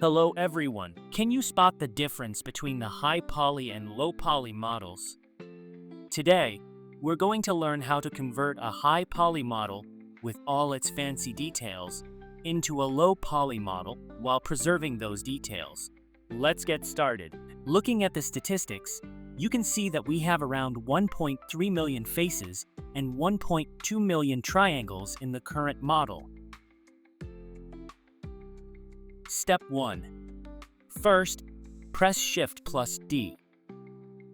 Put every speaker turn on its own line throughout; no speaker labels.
Hello everyone. Can you spot the difference between the high poly and low poly models? Today, we're going to learn how to convert a high poly model with all its fancy details into a low poly model while preserving those details. Let's get started. Looking at the statistics, you can see that we have around 1.3 million faces and 1.2 million triangles in the current model. Step 1. First, press Shift plus D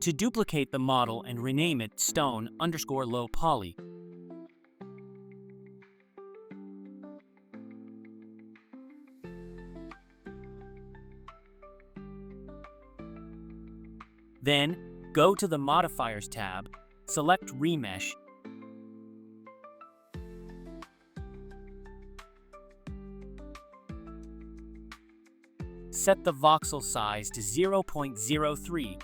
to duplicate the model and rename it stone_low poly. Then, go to the Modifiers tab, select Remesh, set the voxel size to 0.03.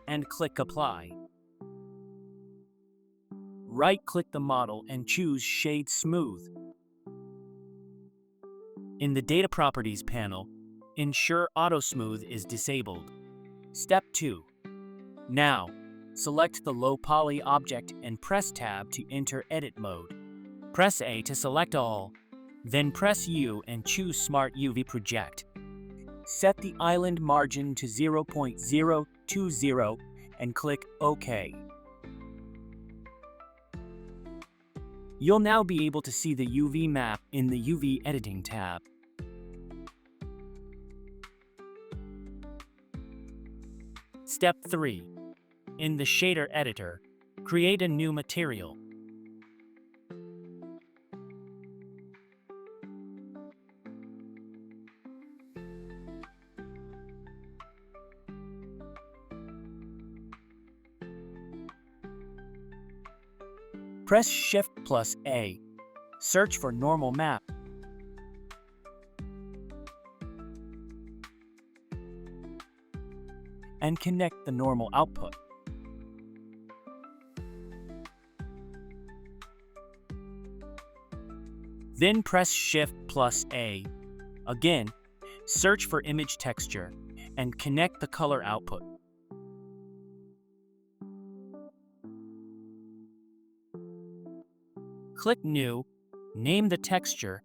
And click Apply. Right-click the model and choose Shade Smooth. In the Data Properties panel, ensure Auto Smooth is disabled. Step 2. Now, select the low poly object and press Tab to enter edit mode. Press A to select all, then press U and choose Smart UV Project. Set the island margin to 0.020 and click OK. You'll now be able to see the UV map in the UV Editing tab. Step 3. In the Shader Editor, create a new material. Press Shift plus A. Search for Normal Map. And connect the normal output. Then press Shift plus A. Again, search for Image Texture and connect the color output. Click New, name the texture,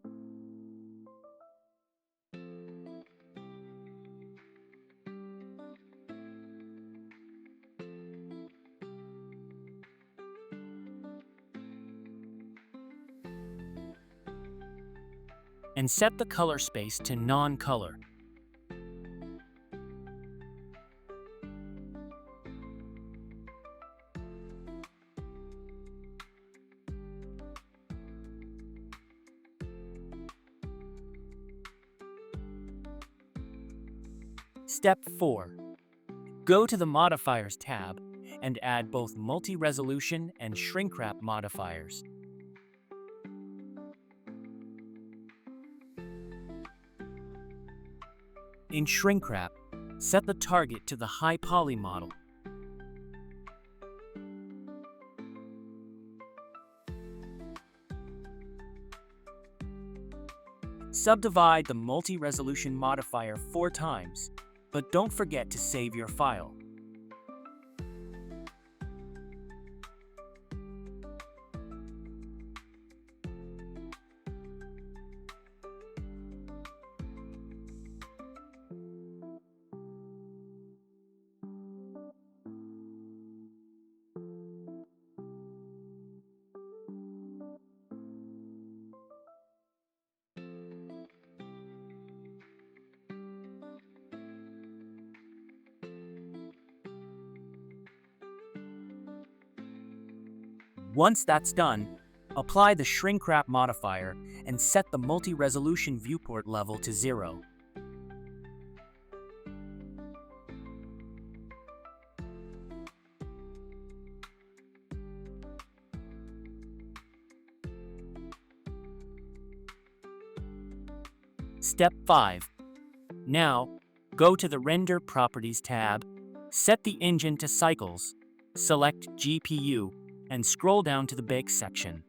and set the color space to non-color. Step 4. Go to the Modifiers tab and add both multi-resolution and shrink wrap modifiers. In shrink wrap, set the target to the high poly model. Subdivide the multi-resolution modifier 4 times, but don't forget to save your file. Once that's done, apply the shrink wrap modifier and set the multi-resolution viewport level to 0. Step 5. Now, go to the Render Properties tab Set the engine to cycles, select GPU, and scroll down to the bake section.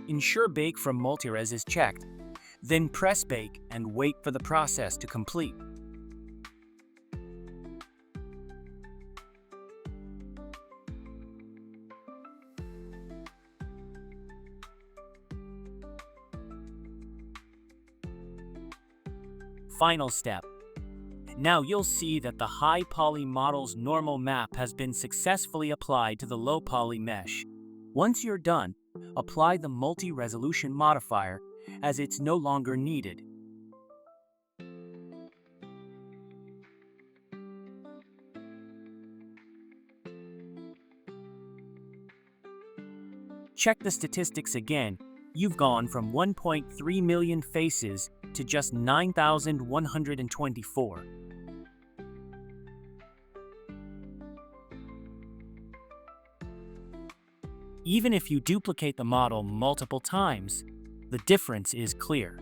Ensure Bake from Multires is checked, then press Bake and wait for the process to complete. Final step. Now you'll see that the high poly model's normal map has been successfully applied to the low poly mesh. Once you're done, apply the multi-resolution modifier as it's no longer needed. Check the statistics again. You've gone from 1.3 million faces to just 9,124. Even if you duplicate the model multiple times, the difference is clear.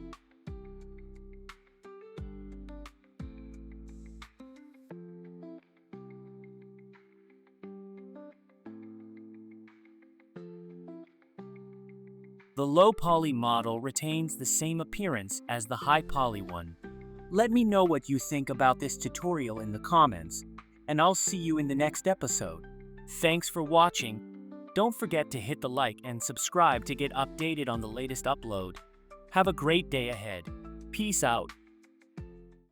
The low poly model retains the same appearance as the high poly one. Let me know what you think about this tutorial in the comments, and I'll see you in the next episode. Thanks for watching. Don't forget to hit the like and subscribe to get updated on the latest upload. Have a great day ahead. Peace out.